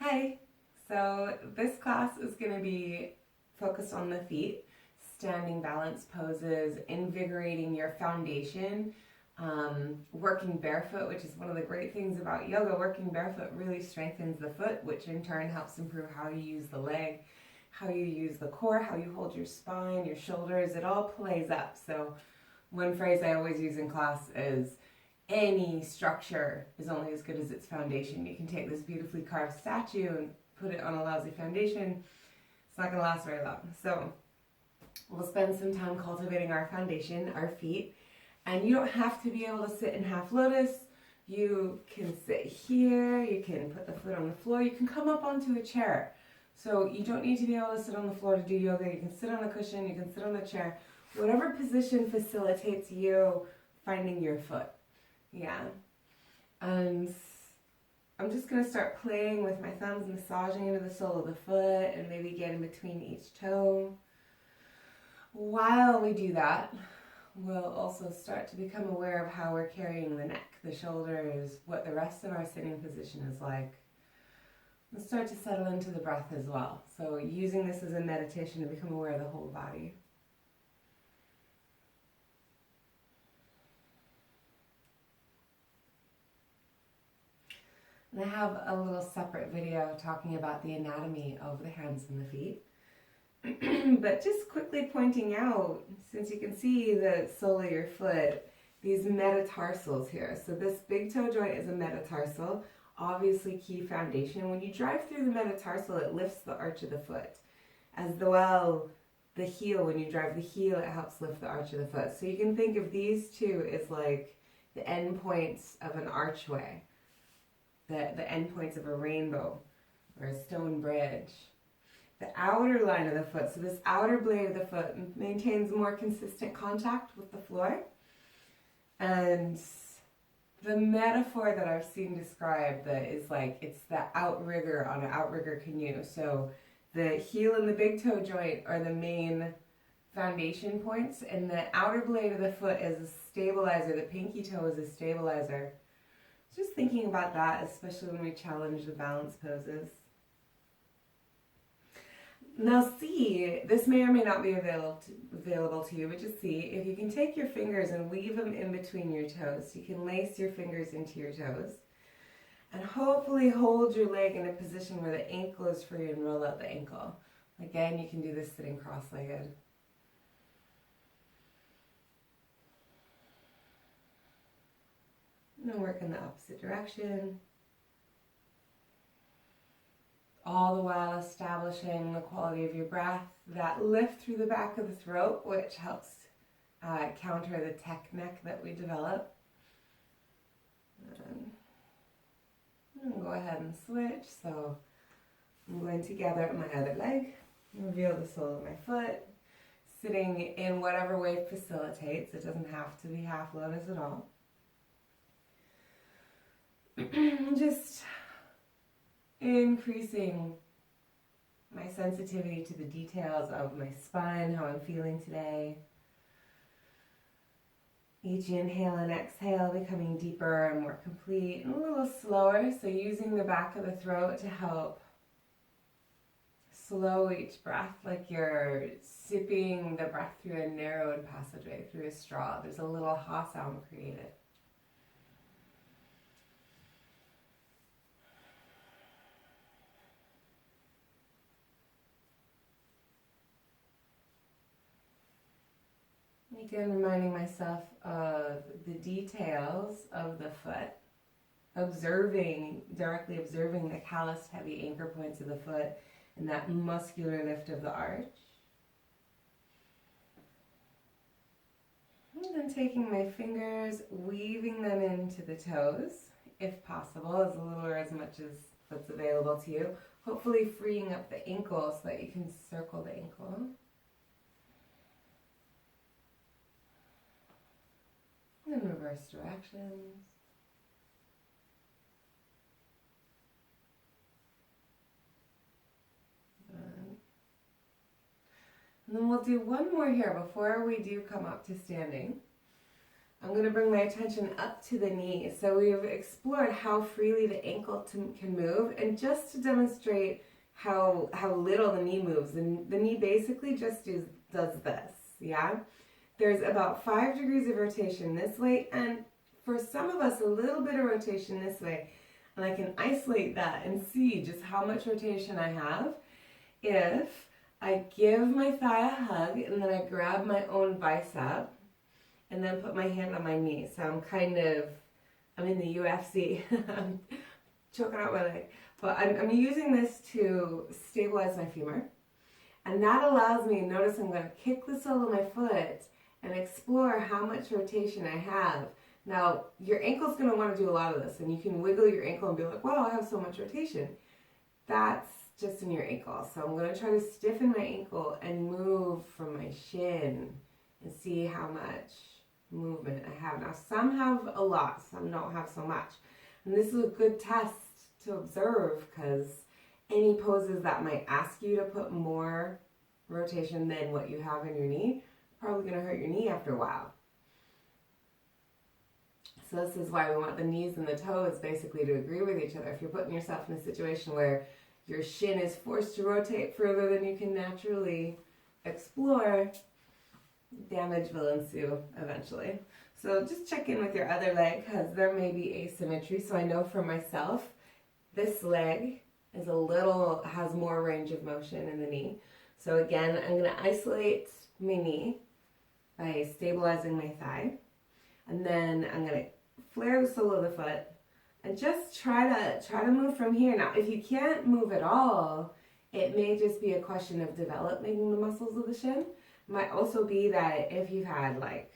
Hi! So this class is going to be focused on the feet, standing balance poses, invigorating your foundation, working barefoot, which is one of the great things about yoga. Working barefoot really strengthens the foot, which in turn helps improve how you use the leg, how you use the core, how you hold your spine, your shoulders. It all plays up. So one phrase I always use in class is, any structure is only as good as its foundation. You can take this beautifully carved statue and put it on a lousy foundation. It's not going to last very long. So we'll spend some time cultivating our foundation, our feet. And you don't have to be able to sit in half lotus. You can sit here. You can put the foot on the floor. You can come up onto a chair. So you don't need to be able to sit on the floor to do yoga. You can sit on the cushion. You can sit on the chair. Whatever position facilitates you finding your foot. Yeah, and I'm just going to start playing with my thumbs, massaging into the sole of the foot and maybe get in between each toe. While we do that, we'll also start to become aware of how we're carrying the neck, the shoulders, what the rest of our sitting position is like. We'll start to settle into the breath as well. So using this as a meditation to become aware of the whole body. And I have a little separate video talking about the anatomy of the hands and the feet. But just quickly pointing out, since you can see the sole of your foot, these metatarsals here. So this big toe joint is a metatarsal, obviously key foundation. When you drive through the metatarsal, it lifts the arch of the foot. As well, the heel, when you drive the heel, it helps lift the arch of the foot. So you can think of these two as like the end points of an archway. The endpoints of a rainbow or a stone bridge. The outer line of the foot, so this outer blade of the foot maintains more consistent contact with the floor. And the metaphor that I've seen described that is like, it's the outrigger on an outrigger canoe. So the heel and the big toe joint are the main foundation points, and the outer blade of the foot is a stabilizer. The pinky toe is a stabilizer. Just thinking about that, especially when we challenge the balance poses. Now see, this may or may not be available to you, but just see, if you can take your fingers and weave them in between your toes. You can lace your fingers into your toes. And hopefully hold your leg in a position where the ankle is free and roll out the ankle. Again, you can do this sitting cross-legged. And then work in the opposite direction. All the while establishing the quality of your breath, that lift through the back of the throat, which helps counter the tech neck that we develop. And go ahead and switch. So I'm going to gather up my other leg, reveal the sole of my foot, sitting in whatever way facilitates. It doesn't have to be half lotus at all. Just increasing my sensitivity to the details of my spine, how I'm feeling today. Each inhale and exhale becoming deeper and more complete and a little slower. So using the back of the throat to help slow each breath, like you're sipping the breath through a narrowed passageway, through a straw. There's a little ha sound created. Again, reminding myself of the details of the foot, directly observing the calloused, heavy anchor points of the foot and that muscular lift of the arch. And then taking my fingers, weaving them into the toes, if possible, as little or as much as what's available to you. Hopefully freeing up the ankle so that you can circle the ankle. And reverse directions. And then we'll do one more here before we do come up to standing. I'm going to bring my attention up to the knee. So we've explored how freely the ankle can move, and just to demonstrate how little the knee moves, and the knee basically just does this, yeah? There's about 5 degrees of rotation this way, and for some of us, a little bit of rotation this way. And I can isolate that and see just how much rotation I have if I give my thigh a hug and then I grab my own bicep and then put my hand on my knee. So I'm in the UFC. I'm choking out my leg. But I'm using this to stabilize my femur. And that allows me, notice I'm going to kick the sole of my foot and explore how much rotation I have. Now, your ankle's going to want to do a lot of this, and you can wiggle your ankle and be like, wow, I have so much rotation. That's just in your ankle. So I'm going to try to stiffen my ankle and move from my shin and see how much movement I have. Now, some have a lot, some don't have so much. And this is a good test to observe, because any poses that might ask you to put more rotation than what you have in your knee, probably going to hurt your knee after a while. So this is why we want the knees and the toes basically to agree with each other. If you're putting yourself in a situation where your shin is forced to rotate further than you can naturally explore, damage will ensue eventually. So just check in with your other leg, because there may be asymmetry. So I know for myself, this leg has more range of motion in the knee. So again, I'm going to isolate my knee by stabilizing my thigh. And then I'm going to flare the sole of the foot and just try to move from here. Now, if you can't move at all, it may just be a question of developing the muscles of the shin. It might also be that if you've had like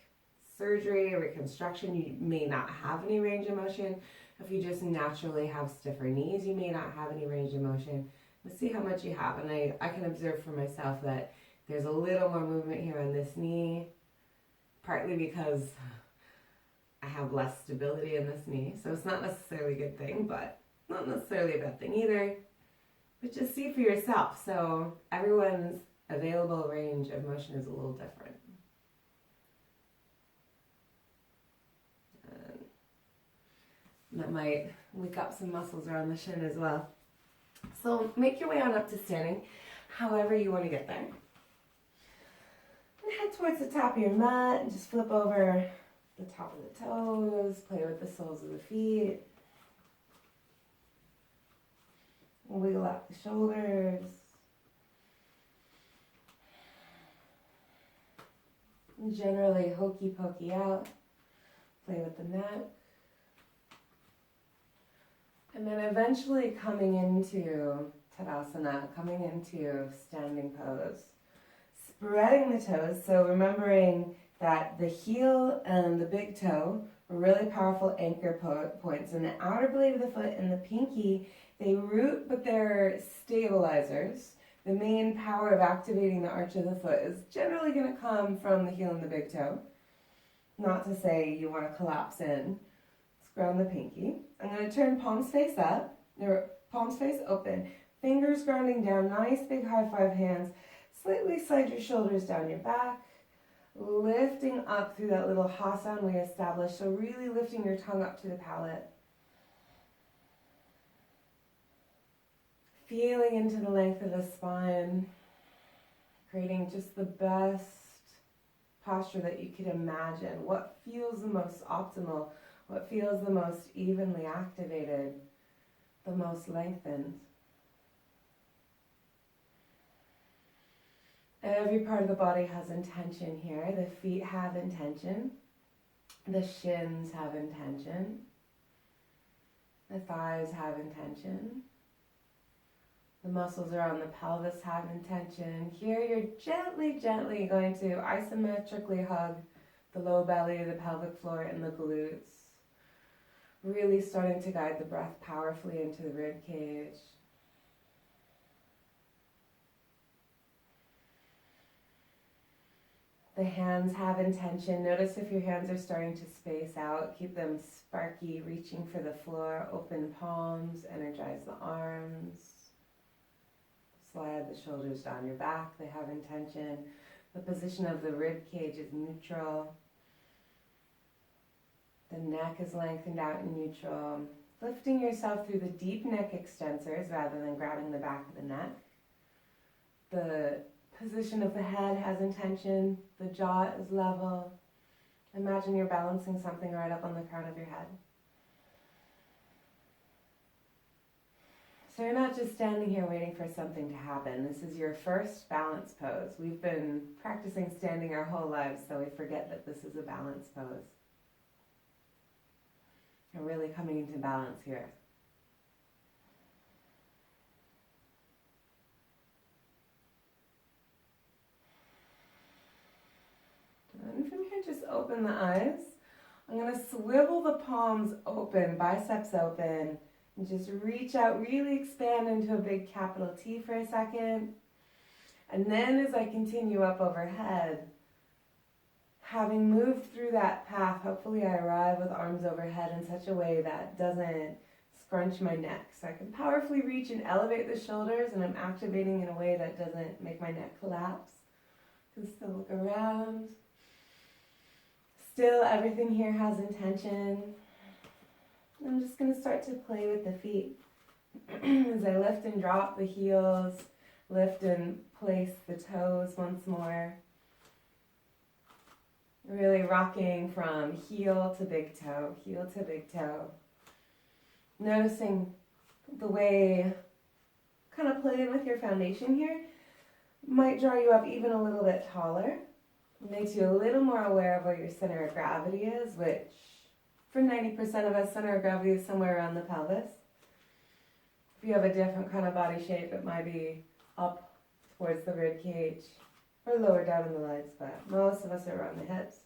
surgery or reconstruction, you may not have any range of motion. If you just naturally have stiffer knees, you may not have any range of motion. Let's see how much you have. And I can observe for myself that there's a little more movement here on this knee, partly because I have less stability in this knee. So it's not necessarily a good thing, but not necessarily a bad thing either. But just see for yourself. So everyone's available range of motion is a little different. And that might wake up some muscles around the shin as well. So make your way on up to standing, however you want to get there. And head towards the top of your mat and just flip over the top of the toes, play with the soles of the feet. Wiggle out the shoulders. And generally hokey pokey out. Play with the neck. And then eventually coming into Tadasana, coming into standing pose. Spreading the toes, so remembering that the heel and the big toe are really powerful anchor points. And the outer blade of the foot and the pinky, they root, but they're stabilizers. The main power of activating the arch of the foot is generally going to come from the heel and the big toe. Not to say you want to collapse in. Let's ground the pinky. I'm going to turn palms face up, or palms face open. Fingers grounding down, nice big high five hands. Slightly slide your shoulders down your back. Lifting up through that little ha sound we established. So really lifting your tongue up to the palate. Feeling into the length of the spine. Creating just the best posture that you could imagine. What feels the most optimal? What feels the most evenly activated? The most lengthened? Every part of the body has intention here. The feet have intention. The shins have intention. The thighs have intention. The muscles around the pelvis have intention. Here you're gently going to isometrically hug the low belly, the pelvic floor, and the glutes. Really starting to guide the breath powerfully into the rib cage. The hands have intention. Notice if your hands are starting to space out. Keep them sparky, reaching for the floor. Open palms, energize the arms. Slide the shoulders down your back. They have intention. The position of the rib cage is neutral. The neck is lengthened out in neutral. Lifting yourself through the deep neck extensors rather than grabbing the back of the neck. The position of the head has intention. The jaw is level. Imagine you're balancing something right up on the crown of your head. So you're not just standing here waiting for something to happen. This is your first balance pose. We've been practicing standing our whole lives, so we forget that this is a balance pose. We're really coming into balance here. And from here, just open the eyes. I'm going to swivel the palms open, biceps open, and just reach out, really expand into a big capital T for a second. And then as I continue up overhead, having moved through that path, hopefully I arrive with arms overhead in such a way that doesn't scrunch my neck. So I can powerfully reach and elevate the shoulders, and I'm activating in a way that doesn't make my neck collapse. You can still look around. Still, everything here has intention. I'm just going to start to play with the feet. As I lift and drop the heels, lift and place the toes once more. Really rocking from heel to big toe, heel to big toe. Noticing the way, kind of playing with your foundation here, might draw you up even a little bit taller. It makes you a little more aware of where your center of gravity is, which for 90% of us, center of gravity is somewhere around the pelvis. If you have a different kind of body shape, it might be up towards the rib cage or lower down in the legs, but most of us are around the hips.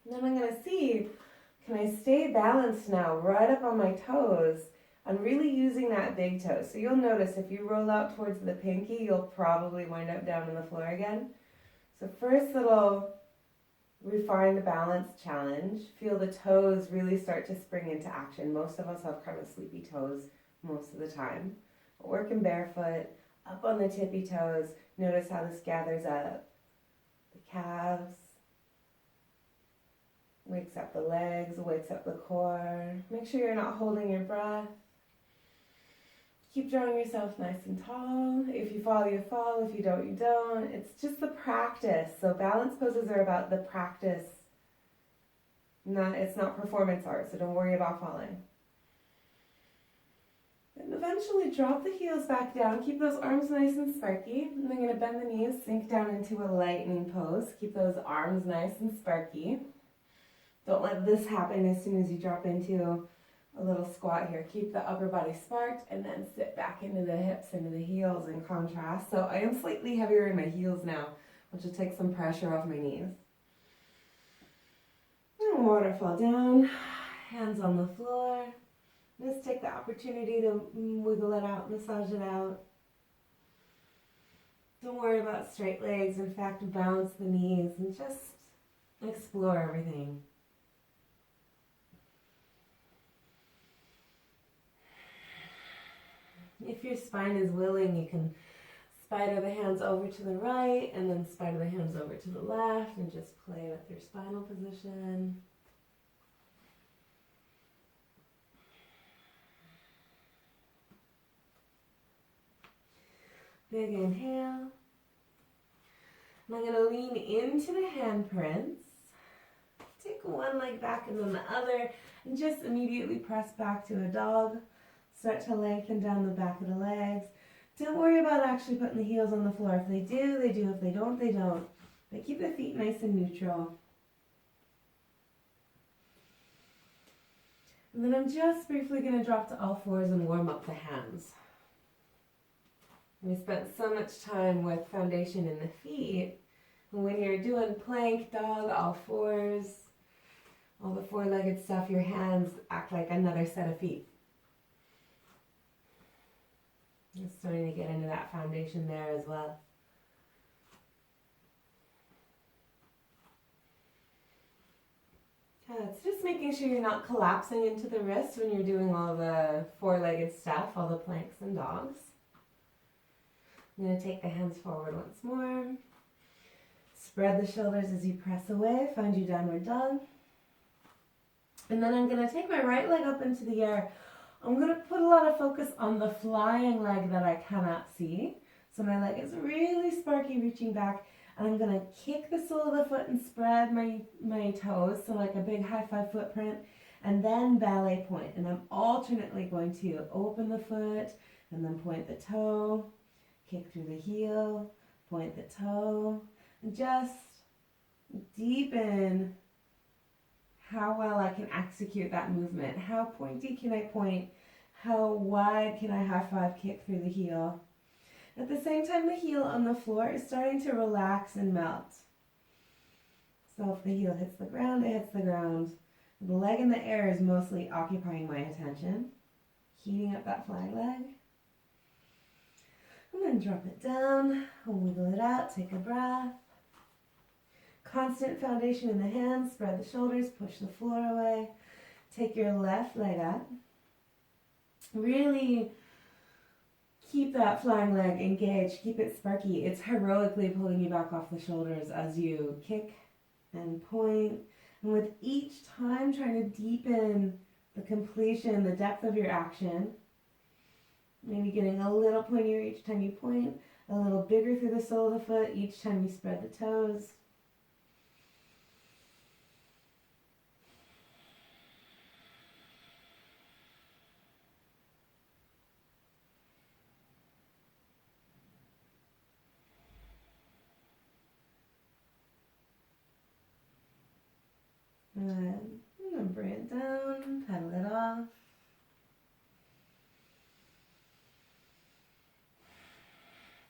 And then I'm going to see, can I stay balanced now right up on my toes? I'm really using that big toe. So you'll notice if you roll out towards the pinky, you'll probably wind up down on the floor again. So first little refined balance challenge. Feel the toes really start to spring into action. Most of us have kind of sleepy toes most of the time. Working barefoot, up on the tippy toes. Notice how this gathers up the calves, wakes up the legs, wakes up the core. Make sure you're not holding your breath. Keep drawing yourself nice and tall. If you fall, you fall. If you don't, you don't. It's just the practice. So balance poses are about the practice. It's not performance art, so don't worry about falling. And eventually drop the heels back down. Keep those arms nice and sparky. And I'm going to bend the knees, sink down into a lightning pose. Keep those arms nice and sparky. Don't let this happen as soon as you drop into a little squat here. Keep the upper body sparked and then sit back into the hips, into the heels in contrast. So I am slightly heavier in my heels now, which will take some pressure off my knees. And waterfall down, hands on the floor. Just take the opportunity to wiggle it out, massage it out. Don't worry about straight legs. In fact, bounce the knees and just explore everything. If your spine is willing, you can spider the hands over to the right and then spider the hands over to the left and just play with your spinal position. Big inhale. And I'm going to lean into the handprints. Take one leg back and then the other and just immediately press back to a dog. Start to lengthen down the back of the legs. Don't worry about actually putting the heels on the floor. If they do, they do. If they don't, they don't. But keep the feet nice and neutral. And then I'm just briefly going to drop to all fours and warm up the hands. We spent so much time with foundation in the feet. And when you're doing plank, dog, all fours, all the four-legged stuff, your hands act like another set of feet. Just starting to get into that foundation there as well. It's just making sure you're not collapsing into the wrist when you're doing all the four-legged stuff, all the planks and dogs. I'm going to take the hands forward once more. Spread the shoulders as you press away. Find your downward dog. And then I'm going to take my right leg up into the air. I'm going to put a lot of focus on the flying leg that I cannot see. So my leg is really sparky, reaching back. And I'm going to kick the sole of the foot and spread my toes, so like a big high five footprint. And then ballet point. And I'm alternately going to open the foot and then point the toe, kick through the heel, point the toe. And just deepen how well I can execute that movement. How pointy can I point? How wide can I high five kick through the heel? At the same time, the heel on the floor is starting to relax and melt. So if the heel hits the ground, it hits the ground. The leg in the air is mostly occupying my attention. Heating up that flying leg. And then drop it down, wiggle it out, take a breath. Constant foundation in the hands, spread the shoulders, push the floor away. Take your left leg up. Really keep that flying leg engaged, keep it sparky. It's heroically pulling you back off the shoulders as you kick and point. And with each time, trying to deepen the completion, the depth of your action. Maybe getting a little pointier each time you point, a little bigger through the sole of the foot each time you spread the toes. And then bring it down, pedal it off.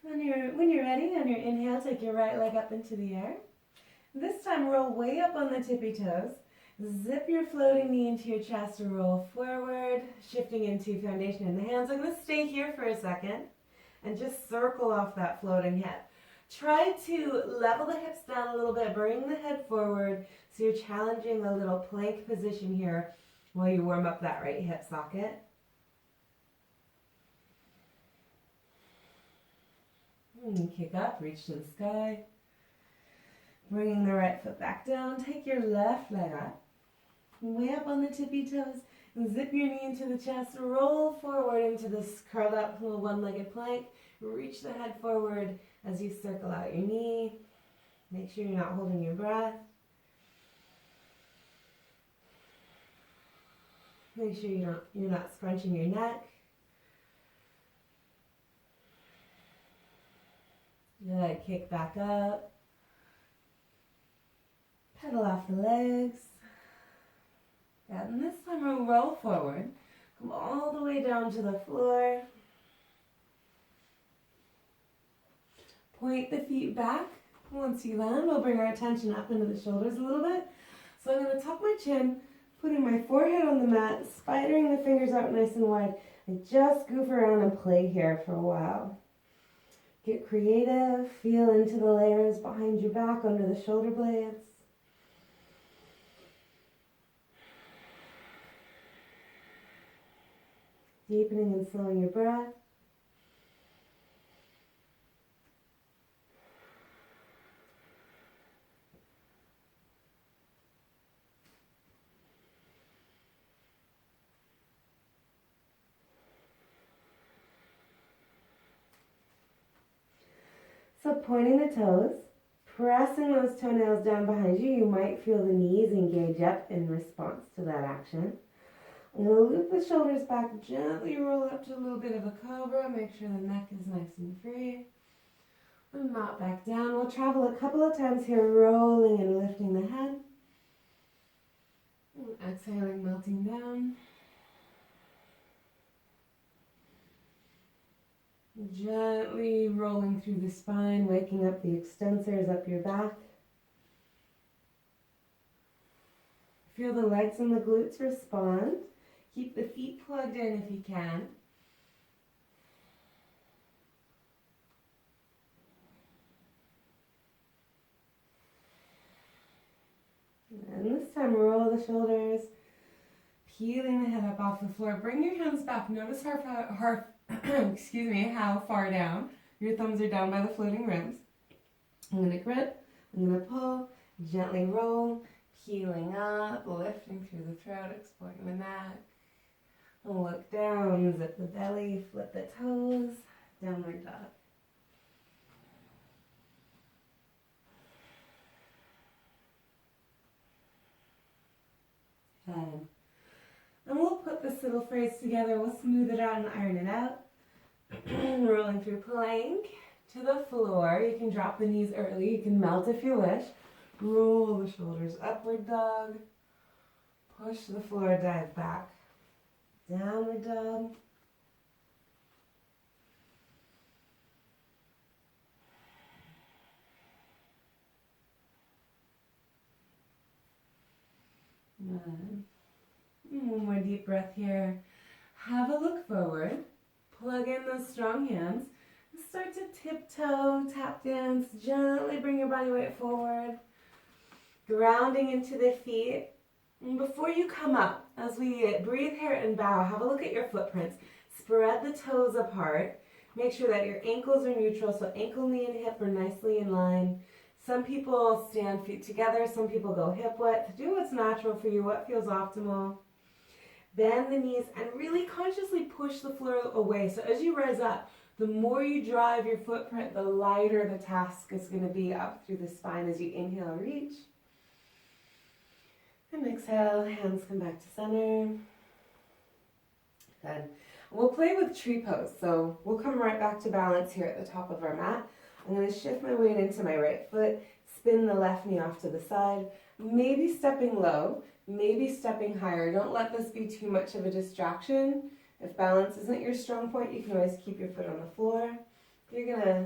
When you're ready, on your inhale, take your right leg up into the air. This time, roll way up on the tippy toes. Zip your floating knee into your chest and roll forward, shifting into foundation in the hands. I'm going to stay here for a second and just circle off that floating hip. Try to level the hips down a little bit, bring the head forward, so you're challenging a little plank position here while you warm up that right hip socket. And kick up, reach to the sky. Bringing the right foot back down, take your left leg up. Way up on the tippy toes, and zip your knee into the chest, roll forward into this curled up little one-legged plank. Reach the head forward as you circle out your knee. Make sure you're not holding your breath. Make sure you're not scrunching your neck. Good, kick back up. Pedal off the legs. And this time we'll roll forward. Come all the way down to the floor. Point the feet back. Once you land, we'll bring our attention up into the shoulders a little bit. So I'm going to tuck my chin, putting my forehead on the mat, spidering the fingers out nice and wide, and just goof around and play here for a while. Get creative, feel into the layers behind your back, under the shoulder blades. Deepening and slowing your breath. So pointing the toes, pressing those toenails down behind you, you might feel the knees engage up in response to that action. I'm going to loop the shoulders back, gently roll up to a little bit of a cobra, make sure the neck is nice and free. And not back down. We'll travel a couple of times here, rolling and lifting the head. And exhaling, melting down. Gently rolling through the spine, waking up the extensors up your back. Feel the legs and the glutes respond. Keep the feet plugged in if you can. And this time roll the shoulders, peeling the head up off the floor. Bring your hands back. Notice how far down. Your thumbs are down by the floating ribs. I'm going to grip I'm going to pull, gently roll, peeling up, lifting through the throat, exploring the neck. Look down, zip the belly, flip the toes, downward dog. Good. And we'll put this little phrase together. We'll smooth it out and iron it out. Rolling through plank to the floor. You can drop the knees early. You can melt if you wish. Roll the shoulders, upward dog. Push the floor, dive back. Downward dog. Good. One more deep breath here. Have a look forward. Plug in those strong hands. Start to tiptoe, tap dance. Gently bring your body weight forward. Grounding into the feet. And before you come up, as we breathe here and bow, have a look at your footprints. Spread the toes apart. Make sure that your ankles are neutral, so ankle, knee, and hip are nicely in line. Some people stand feet together, some people go hip width. Do what's natural for you, what feels optimal. Bend the knees and really consciously push the floor away. So as you rise up, the more you drive your footprint, the lighter the task is going to be up through the spine as you inhale, reach. And exhale, hands come back to center. Good. We'll play with tree pose. So we'll come right back to balance here at the top of our mat. I'm going to shift my weight into my right foot, spin the left knee off to the side, maybe stepping low, maybe stepping higher. Don't let this be too much of a distraction. If balance isn't your strong point, you can always keep your foot on the floor. You're going to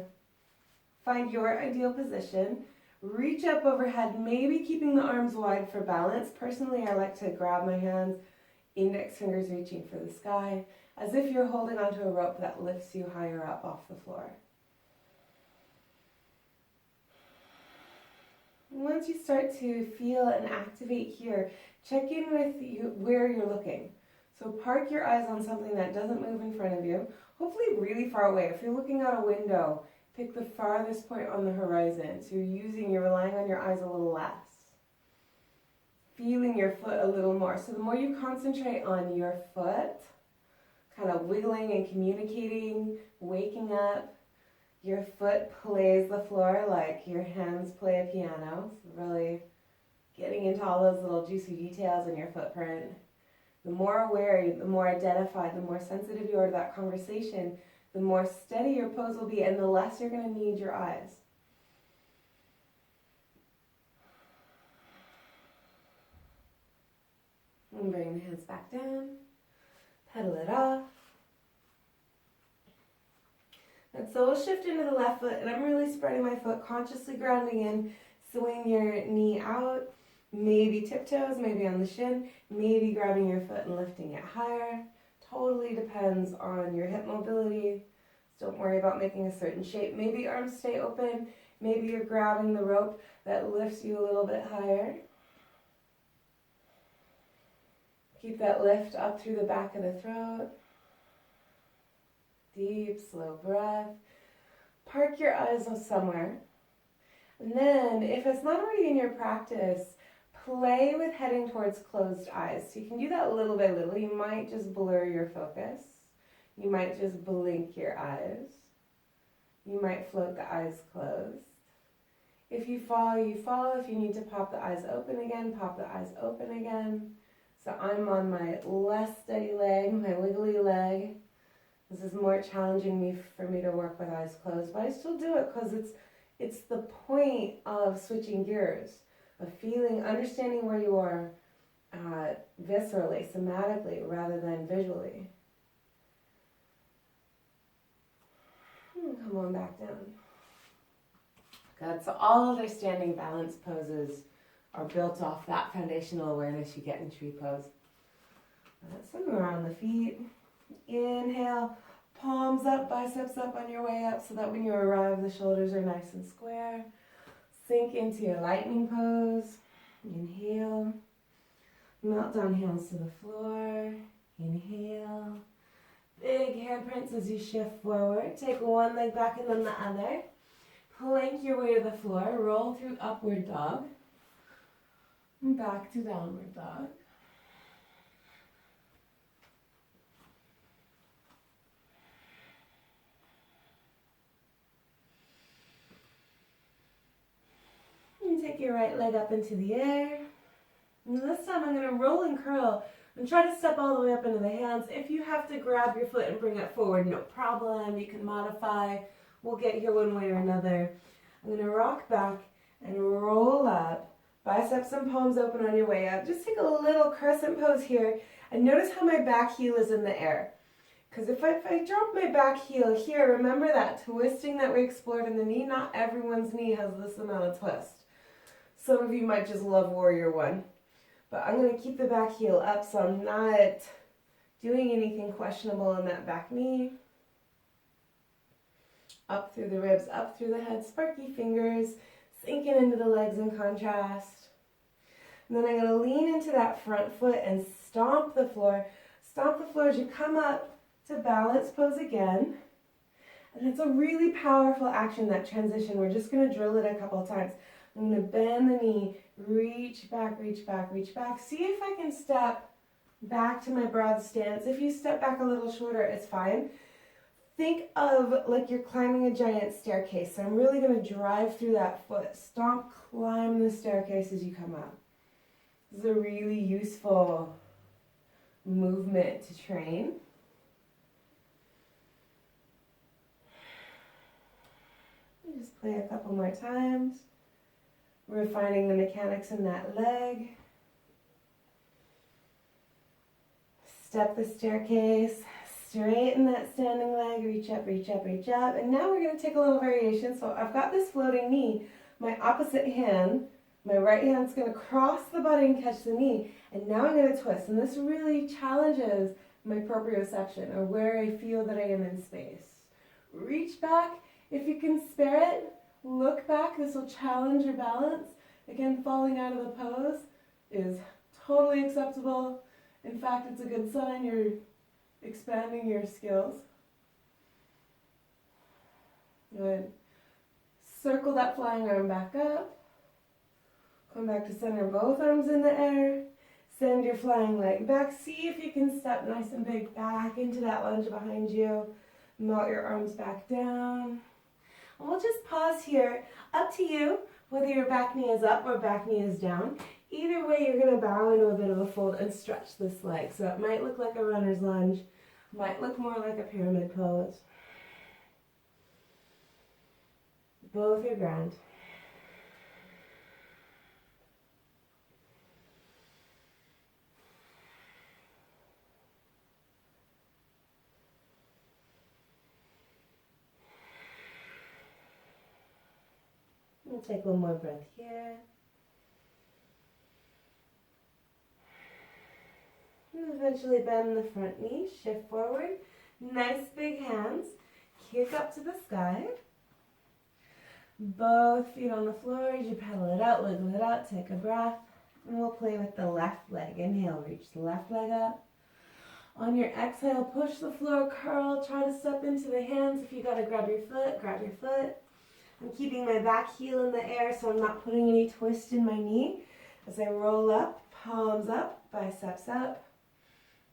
find your ideal position. Reach up overhead, maybe keeping the arms wide for balance. Personally, I like to grab my hands, index fingers reaching for the sky, as if you're holding onto a rope that lifts you higher up off the floor. Once you start to feel and activate here, check in with where you're looking. So park your eyes on something that doesn't move in front of you, hopefully really far away. If you're looking out a window, pick the farthest point on the horizon. So you're relying on your eyes a little less. Feeling your foot a little more. So the more you concentrate on your foot, kind of wiggling and communicating, waking up, your foot plays the floor like your hands play a piano. So really getting into all those little juicy details in your footprint. The more aware, the more identified, the more sensitive you are to that conversation, the more steady your pose will be and the less you're going to need your eyes. And bring the hands back down. Pedal it off. And so we'll shift into the left foot, and I'm really spreading my foot, consciously grounding in. Swing your knee out, maybe tiptoes, maybe on the shin, maybe grabbing your foot and lifting it higher. Totally depends on your hip mobility. Don't worry about making a certain shape. Maybe arms stay open, maybe you're grabbing the rope that lifts you a little bit higher. Keep that lift up through the back of the throat. Deep, slow breath. Park your eyes somewhere. And then, if it's not already in your practice, play with heading towards closed eyes. So you can do that little by little. You might just blur your focus. You might just blink your eyes. You might float the eyes closed. If you fall, you fall. If you need to pop the eyes open again, pop the eyes open again. So I'm on my less steady leg, my wiggly leg. This is more challenging for me to work with eyes closed, but I still do it because it's the point of switching gears, of feeling, understanding where you are viscerally, somatically, rather than visually. Come on back down. Good. So all other standing balance poses are built off that foundational awareness you get in tree pose. Swing around the feet. Inhale, palms up, biceps up on your way up so that when you arrive, the shoulders are nice and square. Sink into your lightning pose. Inhale. Melt down hands to the floor. Inhale. Big handprints as you shift forward. Take one leg back and then the other. Plank your way to the floor, roll through upward dog, and back to downward dog. And take your right leg up into the air. And this time I'm going to roll and curl and try to step all the way up into the hands. If you have to grab your foot and bring it forward, no problem. You can modify. We'll get here one way or another. I'm going to rock back and roll up. Biceps and palms open on your way up. Just take a little crescent pose here. And notice how my back heel is in the air. Because if I drop my back heel here, remember that twisting that we explored in the knee? Not everyone's knee has this amount of twist. Some of you might just love Warrior One. But I'm going to keep the back heel up so I'm not doing anything questionable in that back knee. Up through the ribs, up through the head, sparky fingers, sinking into the legs in contrast. And then I'm going to lean into that front foot and stomp the floor. Stomp the floor as you come up to balance pose again. And it's a really powerful action, that transition. We're just going to drill it a couple times. I'm going to bend the knee, reach back, reach back, reach back. See if I can step back to my broad stance. If you step back a little shorter, it's fine. Think of like you're climbing a giant staircase. So I'm really going to drive through that foot. Stomp, climb the staircase as you come up. This is a really useful movement to train. Just play a couple more times. Refining the mechanics in that leg. Step the staircase, straighten that standing leg, reach up, reach up, reach up. And now we're going to take a little variation. So I've got this floating knee. My opposite hand, my right hand's going to cross the body and catch the knee. And now I'm going to twist. And this really challenges my proprioception, or where I feel that I am in space. Reach back. If you can spare it, look back. This will challenge your balance. Again, falling out of the pose is totally acceptable. In fact, it's a good sign you're expanding your skills. Good. Circle that flying arm back up. Come back to center, both arms in the air. Send your flying leg back. See if you can step nice and big back into that lunge behind you. Melt your arms back down. And we'll just pause here. Up to you, whether your back knee is up or back knee is down. Either way, you're going to bow into a bit of a fold and stretch this leg. So it might look like a runner's lunge, might look more like a pyramid pose. Both are grand. We'll take one more breath here. And eventually bend the front knee, shift forward. Nice big hands. Kick up to the sky. Both feet on the floor as you pedal it out, wiggle it out, take a breath. And we'll play with the left leg. Inhale, reach the left leg up. On your exhale, push the floor, curl, try to step into the hands. If you gotta grab your foot, grab your foot. I'm keeping my back heel in the air so I'm not putting any twist in my knee. As I roll up, palms up, biceps up,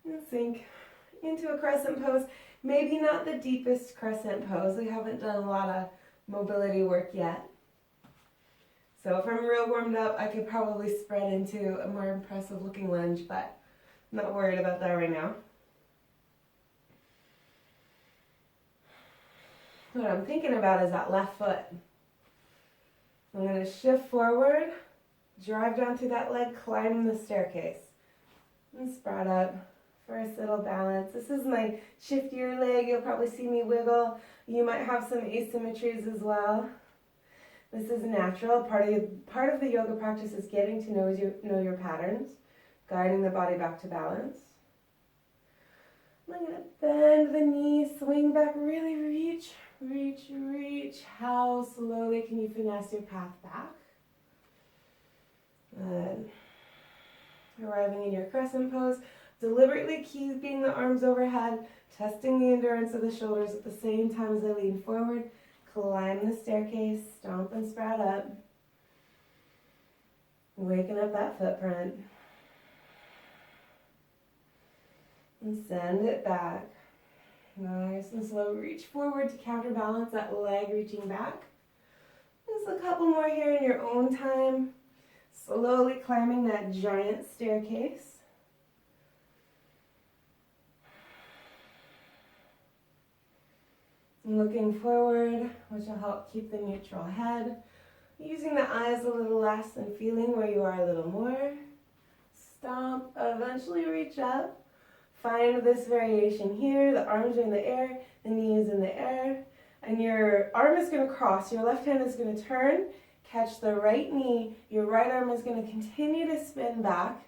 and sink into a crescent pose. Maybe not the deepest crescent pose. We haven't done a lot of mobility work yet. So if I'm real warmed up, I could probably spread into a more impressive looking lunge, but I'm not worried about that right now. What I'm thinking about is that left foot. I'm going to shift forward, drive down through that leg, climb the staircase, and spread up. First little balance. This is my shiftier leg. You'll probably see me wiggle. You might have some asymmetries as well. This is natural. Part of the yoga practice is getting to know your patterns, guiding the body back to balance. I'm going to bend the knee, swing back, really reach. Reach, reach. How slowly can you finesse your path back? Good. Arriving in your crescent pose. Deliberately keeping the arms overhead, testing the endurance of the shoulders at the same time as I lean forward. climb the staircase, stomp and sprout up. Waking up that footprint. And send it back. Nice and slow. Reach forward to counterbalance that leg reaching back. Just a couple more here in your own time. Slowly climbing that giant staircase. Looking forward, which will help keep the neutral head. Using the eyes a little less and feeling where you are a little more. Stomp, eventually reach up. Find this variation here. The arms are in the air, the knee is in the air. And your arm is going to cross. Your left hand is going to turn, catch the right knee. Your right arm is going to continue to spin back.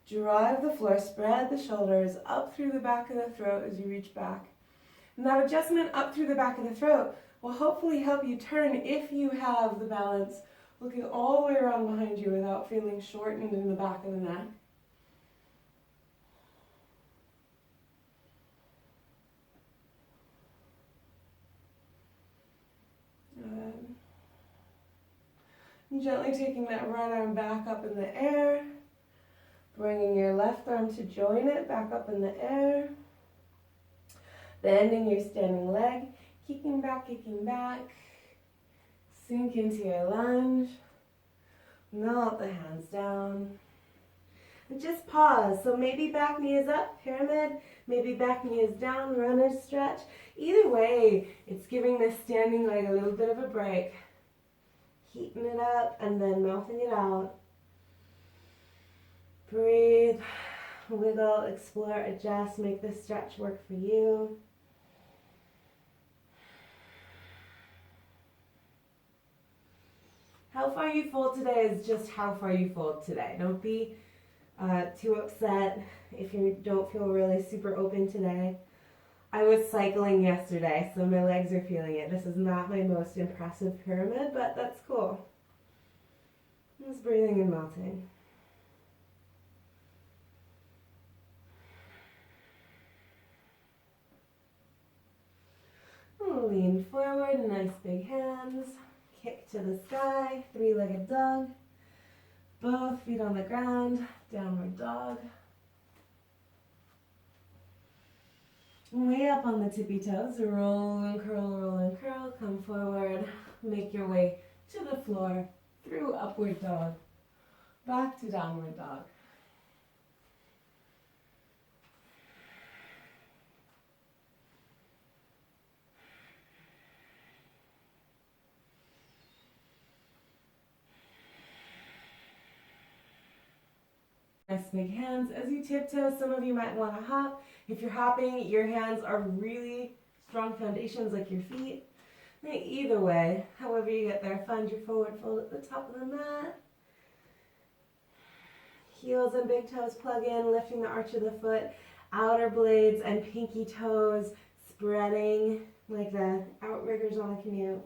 Drive the floor, spread the shoulders up through the back of the throat as you reach back. And that adjustment up through the back of the throat will hopefully help you turn if you have the balance, looking all the way around behind you without feeling shortened in the back of the neck. And gently taking that right arm back up in the air, bringing your left arm to join it back up in the air. Bending your standing leg, kicking back, sink into your lunge, melt the hands down, and just pause. So maybe back knee is up, pyramid, maybe back knee is down, runner's stretch. Either way, it's giving this standing leg a little bit of a break. Heating it up and then melting it out. Breathe, wiggle, explore, adjust, make this stretch work for you. How far you fold today is just how far you fold today. Don't be too upset if you don't feel really super open today. I was cycling yesterday, so my legs are feeling it. This is not my most impressive pyramid, but that's cool. Just breathing and melting. Lean forward, nice big hands. Kick to the sky, three-legged dog. Both feet on the ground, downward dog. Way up on the tippy toes, roll and curl, come forward. Make your way to the floor, through upward dog, back to downward dog. Nice big hands. As you tiptoe, some of you might want to hop. If you're hopping, your hands are really strong foundations like your feet. And either way, however you get there, find your forward fold at the top of the mat. Heels and big toes plug in, lifting the arch of the foot. Outer blades and pinky toes spreading like the outriggers on a canoe.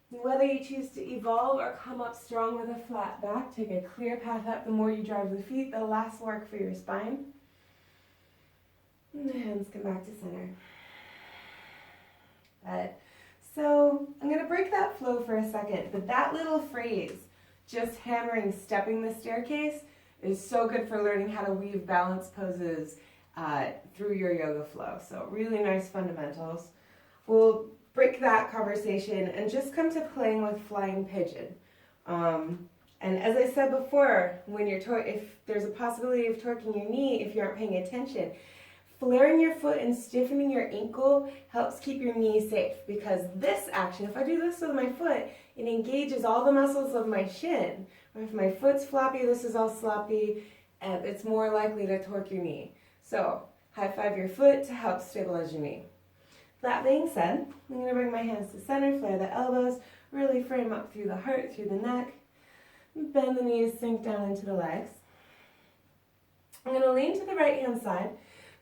Whether you choose to evolve or come up strong with a flat back, take a clear path up. The more you drive the feet, the less work for your spine. And the hands come back to center. So I'm going to break that flow for a second, but that little phrase, just hammering, stepping the staircase, is so good for learning how to weave balance poses through your yoga flow. So really nice fundamentals. We'll break that conversation and just come to playing with flying pigeon. And as I said before, when you're if there's a possibility of torquing your knee if you aren't paying attention, flaring your foot and stiffening your ankle helps keep your knee safe, because this action, if I do this with my foot, it engages all the muscles of my shin. Or if my foot's floppy, this is all sloppy, and it's more likely to torque your knee. So high five your foot to help stabilize your knee. That being said, I'm going to bring my hands to center, flare the elbows, really frame up through the heart, through the neck. Bend the knees, sink down into the legs. I'm going to lean to the right hand side.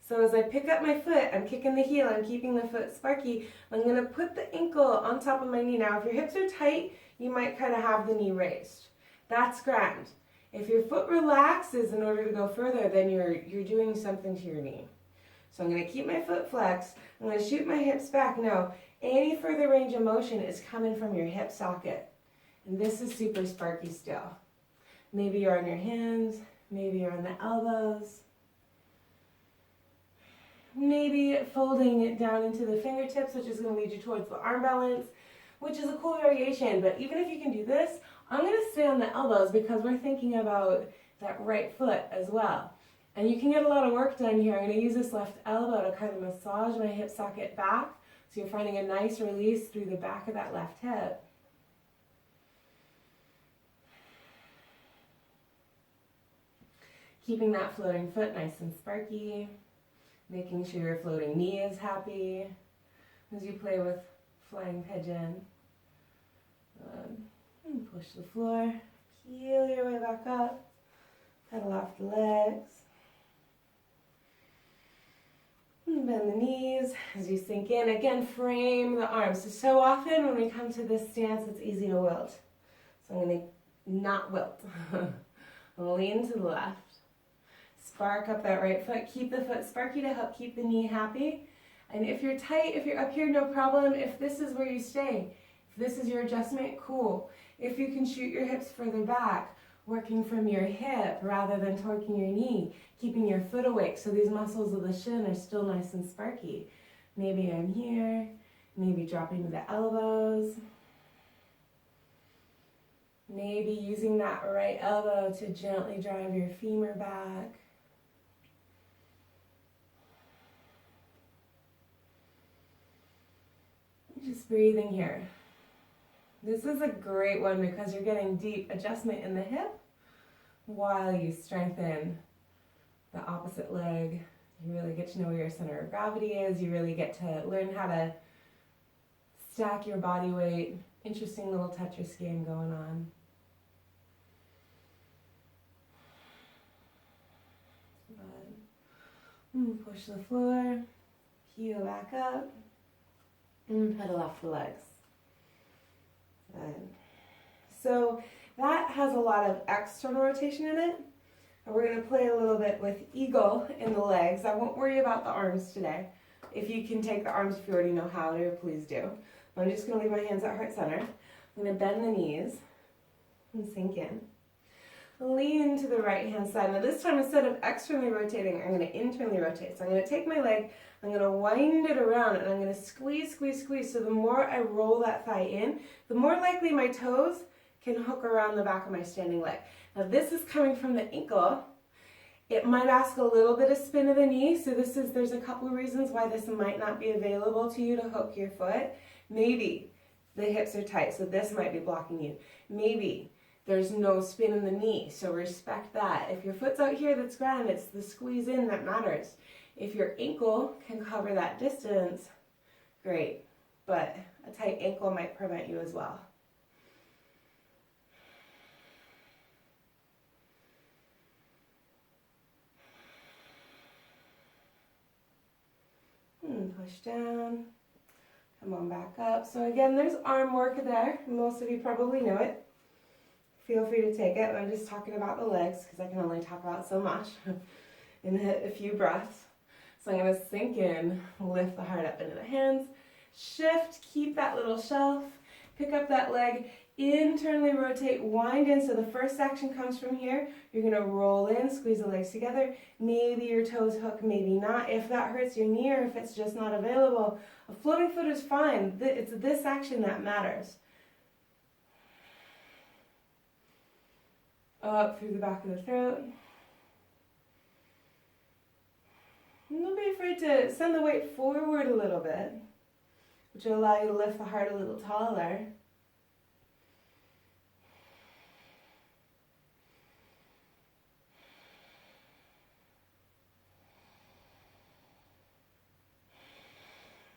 So as I pick up my foot, I'm kicking the heel, I'm keeping the foot sparky. I'm going to put the ankle on top of my knee. Now, if your hips are tight, you might kind of have the knee raised. That's grand. If your foot relaxes in order to go further, then you're doing something to your knee. So I'm going to keep my foot flexed. I'm going to shoot my hips back. Now, any further range of motion is coming from your hip socket. And this is super sparky still. Maybe you're on your hands. Maybe you're on the elbows. Maybe folding it down into the fingertips, which is going to lead you towards the arm balance, which is a cool variation. But even if you can do this, I'm going to stay on the elbows because we're thinking about that right foot as well. And you can get a lot of work done here. I'm going to use this left elbow to kind of massage my hip socket back. So you're finding a nice release through the back of that left hip. Keeping that floating foot nice and sparky. Making sure your floating knee is happy as you play with flying pigeon. And push the floor. Heel your way back up. Pedal off the legs. And bend the knees as you sink in. Again, frame the arms. So often when we come to this stance, it's easy to wilt. So I'm going to not wilt. Lean to the left. Spark up that right foot. Keep the foot sparky to help keep the knee happy. And if you're tight, if you're up here, no problem. If this is where you stay, if this is your adjustment, cool. If you can shoot your hips further back, working from your hip rather than torquing your knee, keeping your foot awake so these muscles of the shin are still nice and sparky. Maybe I'm here, maybe dropping to the elbows. Maybe using that right elbow to gently drive your femur back. Just breathing here. This is a great one because you're getting deep adjustment in the hip while you strengthen the opposite leg. You really get to know where your center of gravity is. You really get to learn how to stack your body weight. Interesting little Tetris game going on. Push the floor, heel back up, and pedal off the legs. Good. So that has a lot of external rotation in it. And we're going to play a little bit with eagle in the legs. I won't worry about the arms today. If you can take the arms, if you already know how to, please do. I'm just going to leave my hands at heart center. I'm going to bend the knees and sink in. Lean to the right hand side. Now this time, instead of externally rotating, I'm going to internally rotate. So I'm going to take my leg, I'm going to wind it around, and I'm going to squeeze, squeeze, squeeze. So the more I roll that thigh in, the more likely my toes can hook around the back of my standing leg. Now this is coming from the ankle. It might ask a little bit of spin of the knee. So there's a couple of reasons why this might not be available to you to hook your foot. Maybe the hips are tight, so this might be blocking you. Maybe there's no spin in the knee, so respect that. If your foot's out here, that's grand. It's the squeeze in that matters. If your ankle can cover that distance, great. But a tight ankle might prevent you as well. Push down. Come on back up. So again, there's arm work there. Most of you probably know it. Feel free to take it. I'm just talking about the legs because I can only talk about so much in a few breaths. So I'm going to sink in, lift the heart up into the hands, shift, keep that little shelf, pick up that leg, internally rotate, wind in. So the first action comes from here. You're going to roll in, squeeze the legs together. Maybe your toes hook, maybe not. If that hurts your knee or if it's just not available, a floating foot is fine. It's this action that matters. Up through the back of the throat. And don't be afraid to send the weight forward a little bit, which will allow you to lift the heart a little taller.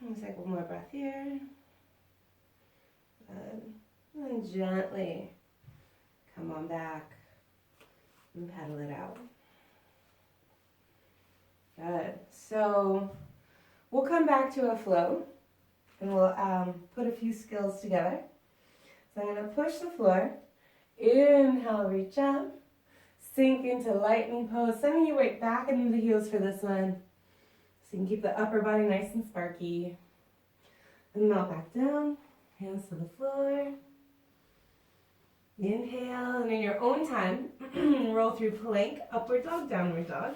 Let's take one more breath here. Good. And gently come on back and pedal it out. Good. So we'll come back to a flow and we'll put a few skills together. So I'm going to push the floor. Inhale, reach up. Sink into lightning pose. Sending your weight back into the heels for this one. So you can keep the upper body nice and sparky. And melt back down, hands to the floor. Inhale, and in your own time, roll through plank, upward dog, downward dog.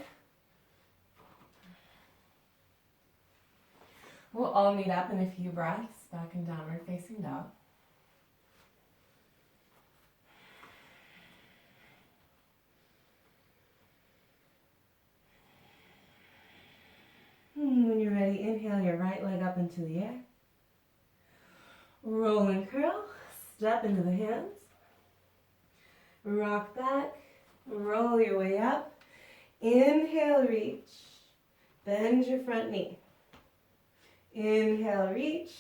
We'll all meet up in a few breaths, back in downward facing dog. When you're ready, inhale your right leg up into the air. Roll and curl, step into the hands. Rock back, roll your way up. Inhale, reach. Bend your front knee. Inhale, reach.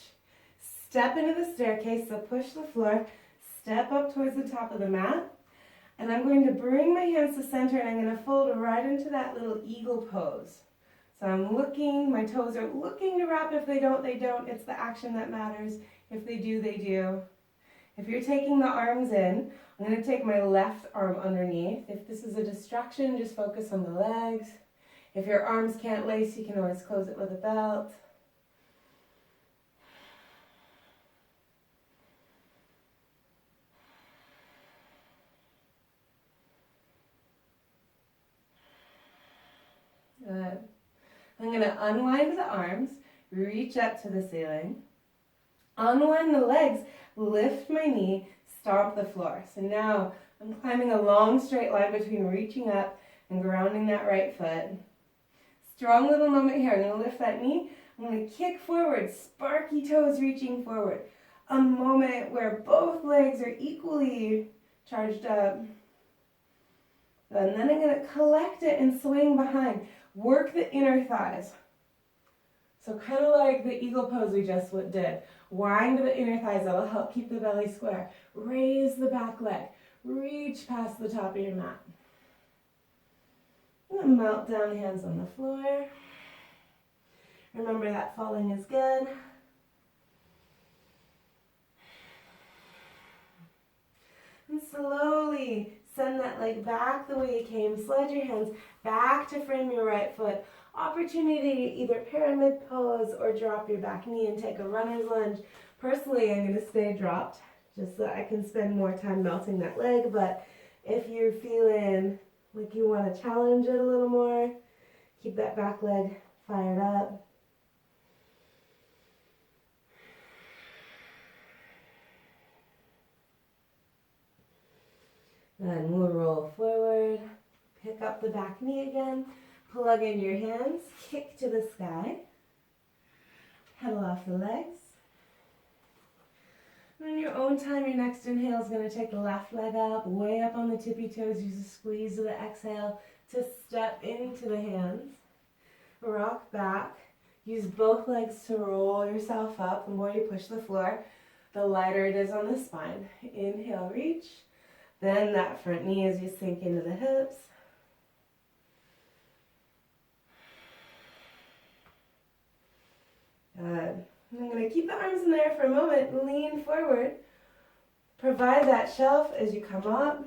Step into the staircase, so push the floor. Step up towards the top of the mat. And I'm going to bring my hands to center and I'm going to fold right into that little eagle pose. So I'm looking, my toes are looking to wrap. If they don't, they don't. It's the action that matters. If they do, they do. If you're taking the arms in, I'm going to take my left arm underneath. If this is a distraction, just focus on the legs. If your arms can't lace, you can always close it with a belt. Good. I'm going to unwind the arms, reach up to the ceiling. Unwind the legs, lift my knee, stomp the floor. So now I'm climbing a long straight line between reaching up and grounding that right foot. Strong little moment here. I'm going to lift that knee. I'm going to kick forward, sparky toes reaching forward. A moment where both legs are equally charged up. And then I'm going to collect it and swing behind. Work the inner thighs. So kind of like the eagle pose we just did. Wind the inner thighs, that'll help keep the belly square. Raise the back leg. Reach past the top of your mat. And melt down, hands on the floor. Remember that falling is good. And slowly send that leg back the way you came. Slide your hands back to frame your right foot. Opportunity to either pyramid pose or drop your back knee and take a runner's lunge. Personally, I'm going to stay dropped just so I can spend more time melting that leg. But if you're feeling like you want to challenge it a little more, keep that back leg fired up. Then we'll roll forward, pick up the back knee again, plug in your hands, kick to the sky, pedal off the legs. And in your own time, your next inhale is going to take the left leg up, way up on the tippy toes. Use a squeeze of the exhale to step into the hands. Rock back. Use both legs to roll yourself up. The more you push the floor, the lighter it is on the spine. Inhale, reach. Bend that front knee as you sink into the hips. Good. I'm going to keep the arms in there for a moment. Lean forward. Provide that shelf as you come up.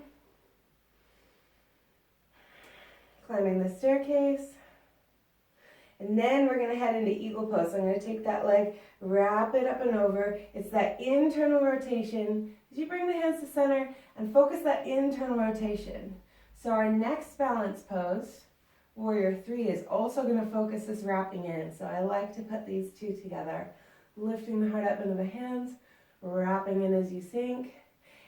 Climbing the staircase. And then we're going to head into eagle pose. So I'm going to take that leg, wrap it up and over. It's that internal rotation. As you bring the hands to center and focus that internal rotation. So our next balance pose, Warrior 3, is also going to focus this wrapping in. So I like to put these two together. Lifting the heart up into the hands, wrapping in as you sink.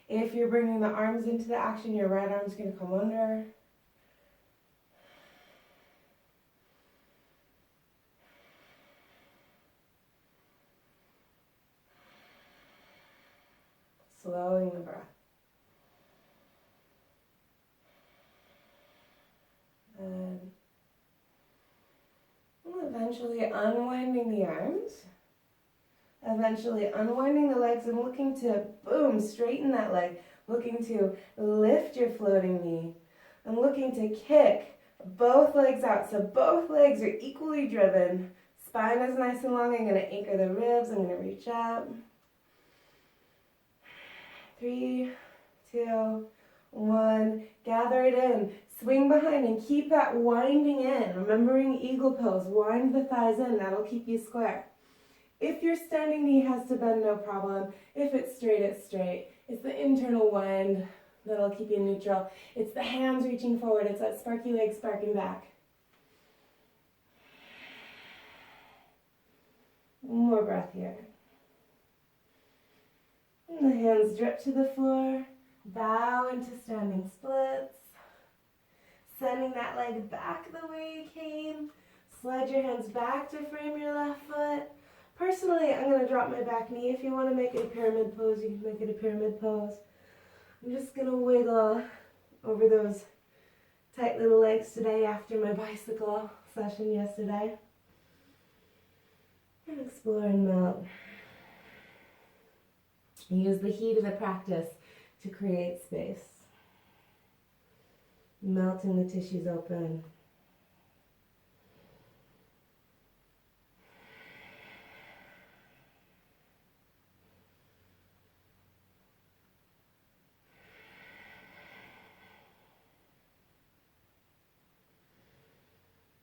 If you're bringing the arms into the action, your right arm's going to come under. Slowing the breath. And eventually unwinding the arms. Eventually unwinding the legs and looking to, boom, straighten that leg. Looking to lift your floating knee. And looking to kick both legs out. So both legs are equally driven. Spine is nice and long. I'm going to anchor the ribs. I'm going to reach up. 3, 2, 1. Gather it in. Swing behind and keep that winding in. Remembering eagle pose, wind the thighs in, that'll keep you square. If your standing knee has to bend, no problem. If it's straight, it's straight. It's the internal wind that'll keep you neutral. It's the hands reaching forward. It's that sparky leg sparking back. One more breath here. And the hands drip to the floor. Bow into standing splits. Sending that leg back the way you came. Slide your hands back to frame your left foot. Personally, I'm going to drop my back knee. If you want to make it a pyramid pose, you can make it a pyramid pose. I'm just going to wiggle over those tight little legs today after my bicycle session yesterday. And explore and melt. Use the heat of the practice to create space. Melting the tissues open.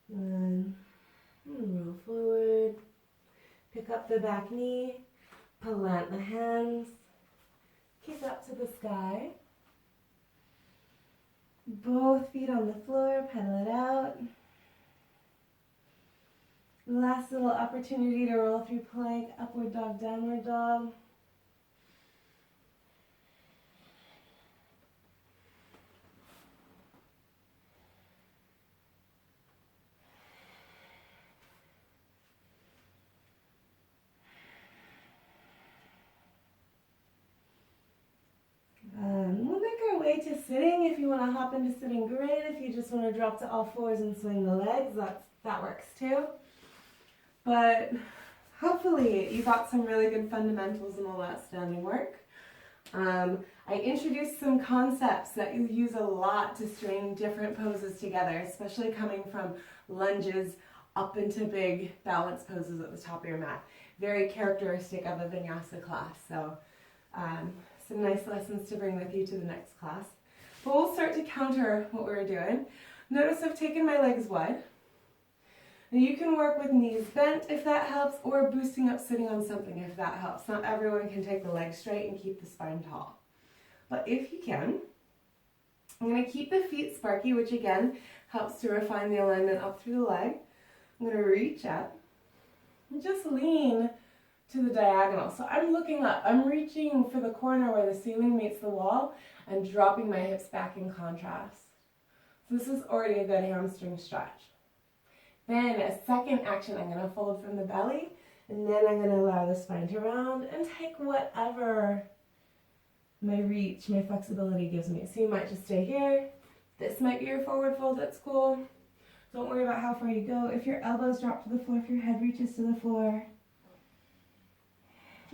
And roll forward. Pick up the back knee. Plant the hands. Kick up to the sky. Both feet on the floor, pedal it out. Last little opportunity to roll through plank, upward dog, downward dog. We'll make our way to sitting. If you want to hop into sitting, great. If you just want to drop to all fours and swing the legs, that works too. But hopefully you got some really good fundamentals in all that standing work. I introduced some concepts that you use a lot to string different poses together, especially coming from lunges up into big balance poses at the top of your mat. Very characteristic of a vinyasa class. So some nice lessons to bring with you to the next class. But we'll start to counter what we were doing. Notice I've taken my legs wide. Now you can work with knees bent if that helps, or boosting up sitting on something if that helps. Not everyone can take the legs straight and keep the spine tall. But if you can, I'm going to keep the feet sparky, which again helps to refine the alignment up through the leg. I'm going to reach up and just lean to the diagonal. So I'm looking up. I'm reaching for the corner where the ceiling meets the wall and dropping my hips back in contrast. So this is already a good hamstring stretch. Then a second action, I'm going to fold from the belly, and then I'm going to allow the spine to round and take whatever my reach, my flexibility gives me. So you might just stay here. This might be your forward fold at school. Don't worry about how far you go. If your elbows drop to the floor, if your head reaches to the floor,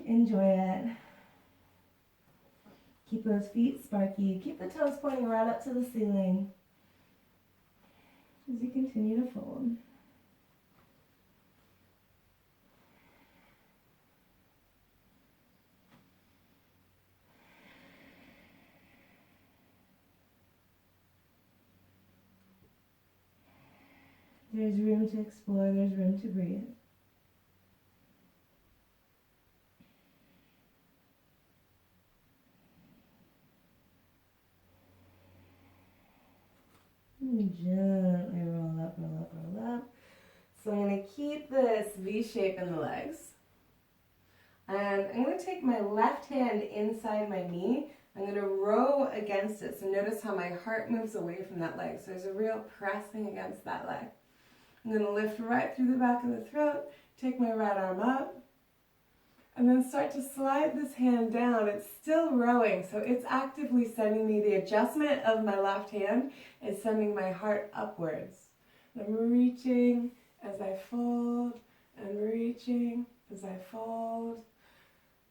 enjoy it. Keep those feet sparky. Keep the toes pointing right up to the ceiling as you continue to fold. There's room to explore, there's room to breathe. And gently roll up, roll up, roll up. So I'm going to keep this V shape in the legs. And I'm going to take my left hand inside my knee. I'm going to row against it. So notice how my heart moves away from that leg. So there's a real pressing against that leg. I'm going to lift right through the back of the throat, take my right arm up, and then start to slide this hand down. It's still rowing, so it's actively sending me the adjustment of my left hand is sending my heart upwards. I'm reaching as I fold, and reaching as I fold.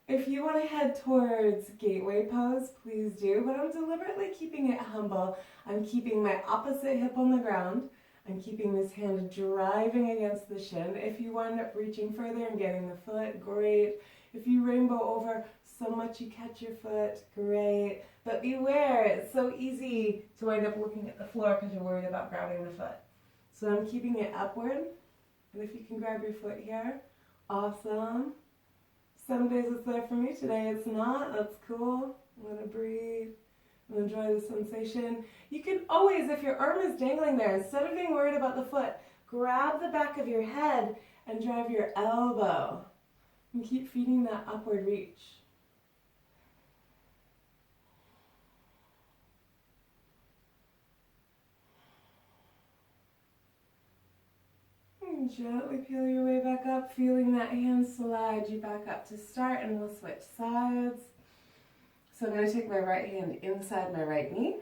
If you want to head towards gateway pose, please do, but I'm deliberately keeping it humble. I'm keeping my opposite hip on the ground. I'm keeping this hand driving against the shin. If you wind up reaching further and getting the foot, great. If you rainbow over so much you catch your foot, great. But beware, it's so easy to wind up looking at the floor because you're worried about grabbing the foot. So I'm keeping it upward. And if you can grab your foot here, awesome. Some days it's there for me, today it's not. That's cool. I'm going to breathe and enjoy the sensation. You can always, if your arm is dangling there, instead of being worried about the foot, grab the back of your head and drive your elbow. And keep feeding that upward reach. And gently peel your way back up, feeling that hand slide you back up to start, and we'll switch sides. So I'm going to take my right hand inside my right knee,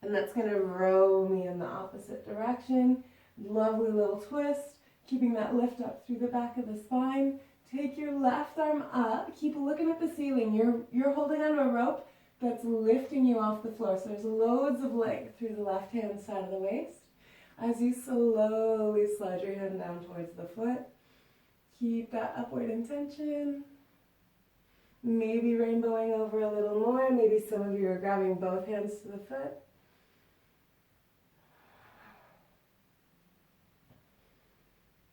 and that's going to row me in the opposite direction. Lovely little twist, keeping that lift up through the back of the spine. Take your left arm up, keep looking at the ceiling. You're holding on to a rope that's lifting you off the floor, so there's loads of leg through the left hand side of the waist. As you slowly slide your hand down towards the foot, keep that upward intention. Maybe rainbowing over a little more. Maybe some of you are grabbing both hands to the foot.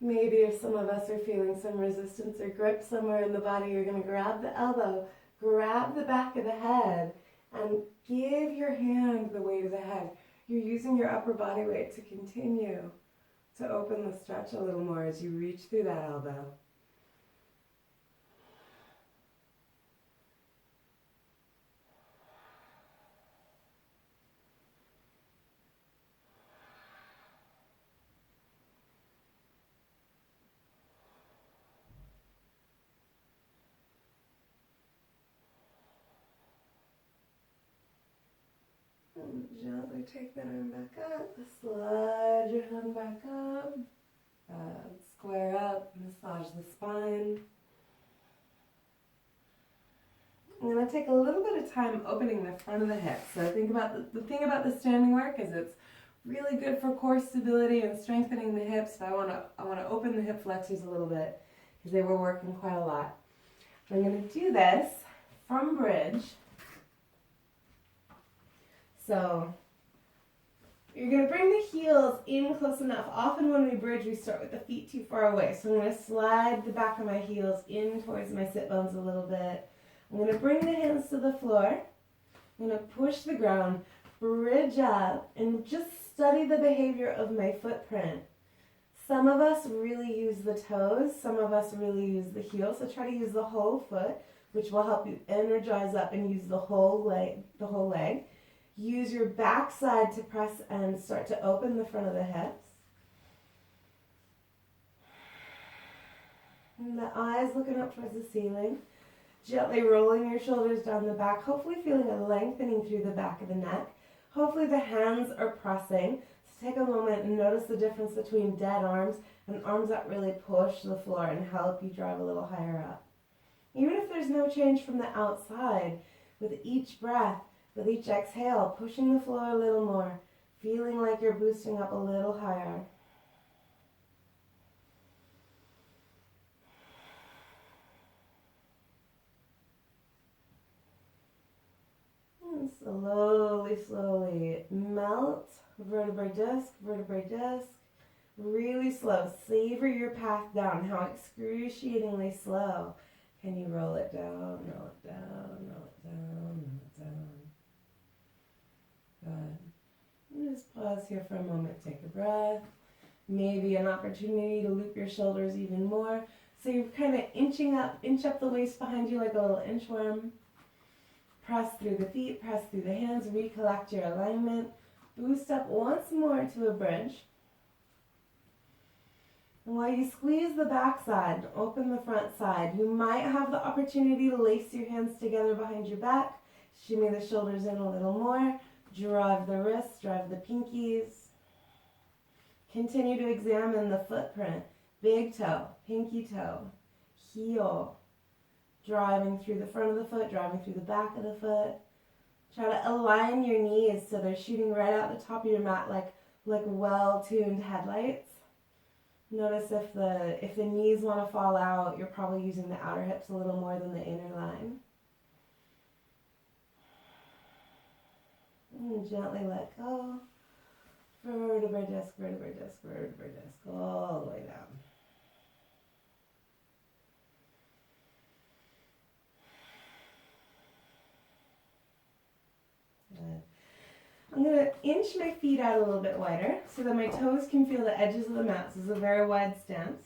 Maybe if some of us are feeling some resistance or grip somewhere in the body, you're going to grab the elbow, grab the back of the head, and give your hand the weight of the head. You're using your upper body weight to continue to open the stretch a little more as you reach through that elbow. And gently take that arm back up, slide your hand back up, square up, massage the spine. I'm going to take a little bit of time opening the front of the hips. So think about the thing about the standing work is it's really good for core stability and strengthening the hips, but I want to open the hip flexors a little bit because they were working quite a lot. I'm going to do this from bridge. So you're going to bring the heels in close enough. Often when we bridge, we start with the feet too far away. So I'm going to slide the back of my heels in towards my sit bones a little bit. I'm going to bring the hands to the floor. I'm going to push the ground, bridge up, and just study the behavior of my footprint. Some of us really use the toes. Some of us really use the heel. So try to use the whole foot, which will help you energize up and use the whole leg. Use your backside to press and start to open the front of the hips. And the eyes looking up towards the ceiling. Gently rolling your shoulders down the back, hopefully feeling a lengthening through the back of the neck. Hopefully the hands are pressing. So take a moment and notice the difference between dead arms and arms that really push the floor and help you drive a little higher up. Even if there's no change from the outside, with each breath, with each exhale, pushing the floor a little more, feeling like you're boosting up a little higher. And slowly melt vertebrae disc, really slow. Savor your path down. How excruciatingly slow. Can you roll it down, roll it down, roll it down, roll it down? Good. And just pause here for a moment, take a breath. Maybe an opportunity to loop your shoulders even more. So you're kind of inch up the waist behind you like a little inchworm. Press through the feet, press through the hands, recollect your alignment. Boost up once more to a bridge. And while you squeeze the back side, open the front side, you might have the opportunity to lace your hands together behind your back. Shimmy the shoulders in a little more. Drive the wrists, drive the pinkies. Continue to examine the footprint. Big toe, pinky toe, heel. Driving through the front of the foot, driving through the back of the foot. Try to align your knees so they're shooting right out the top of your mat like well-tuned headlights. Notice if the knees want to fall out, you're probably using the outer hips a little more than the inner line. And gently let go. Vertebrae disc, vertebrae disc, vertebrae disc, all the way down. Good. I'm going to inch my feet out a little bit wider so that my toes can feel the edges of the mat. This is a very wide stance.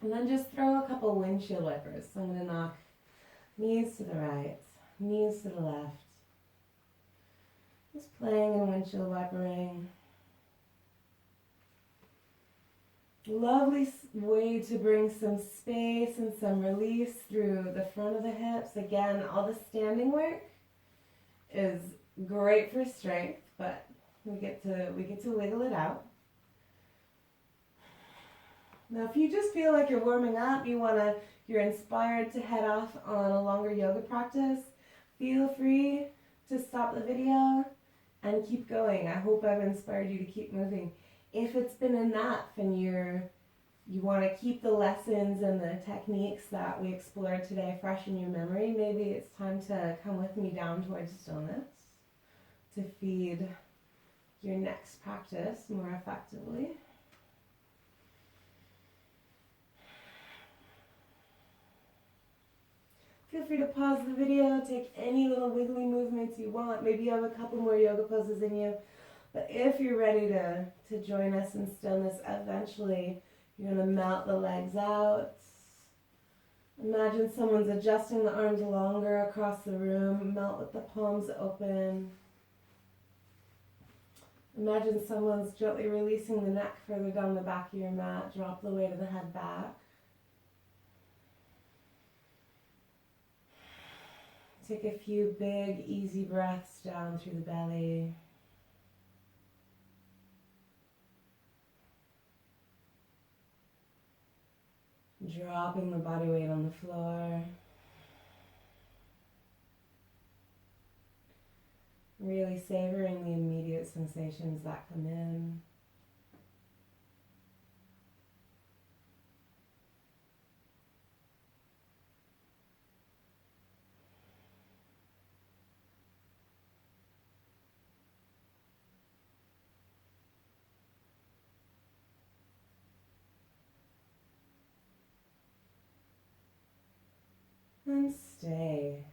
And then just throw a couple windshield wipers. So I'm going to knock knees to the right, knees to the left. Just playing and windshield wipering. Lovely way to bring some space and some release through the front of the hips. Again, all the standing work is great for strength, but we get to wiggle it out. Now, if you just feel like you're warming up, you're inspired to head off on a longer yoga practice, feel free to stop the video and keep going. I hope I've inspired you to keep moving. If it's been enough and you want to keep the lessons and the techniques that we explored today fresh in your memory, maybe it's time to come with me down towards stillness to feed your next practice more effectively. Feel free to pause the video, take any little wiggly movements you want. Maybe you have a couple more yoga poses in you. But if you're ready to join us in stillness, eventually you're going to melt the legs out. Imagine someone's adjusting the arms longer across the room. Melt with the palms open. Imagine someone's gently releasing the neck further down the back of your mat. Drop the weight of the head back. Take a few big, easy breaths down through the belly. Dropping the body weight on the floor. Really savoring the immediate sensations that come in. And stay.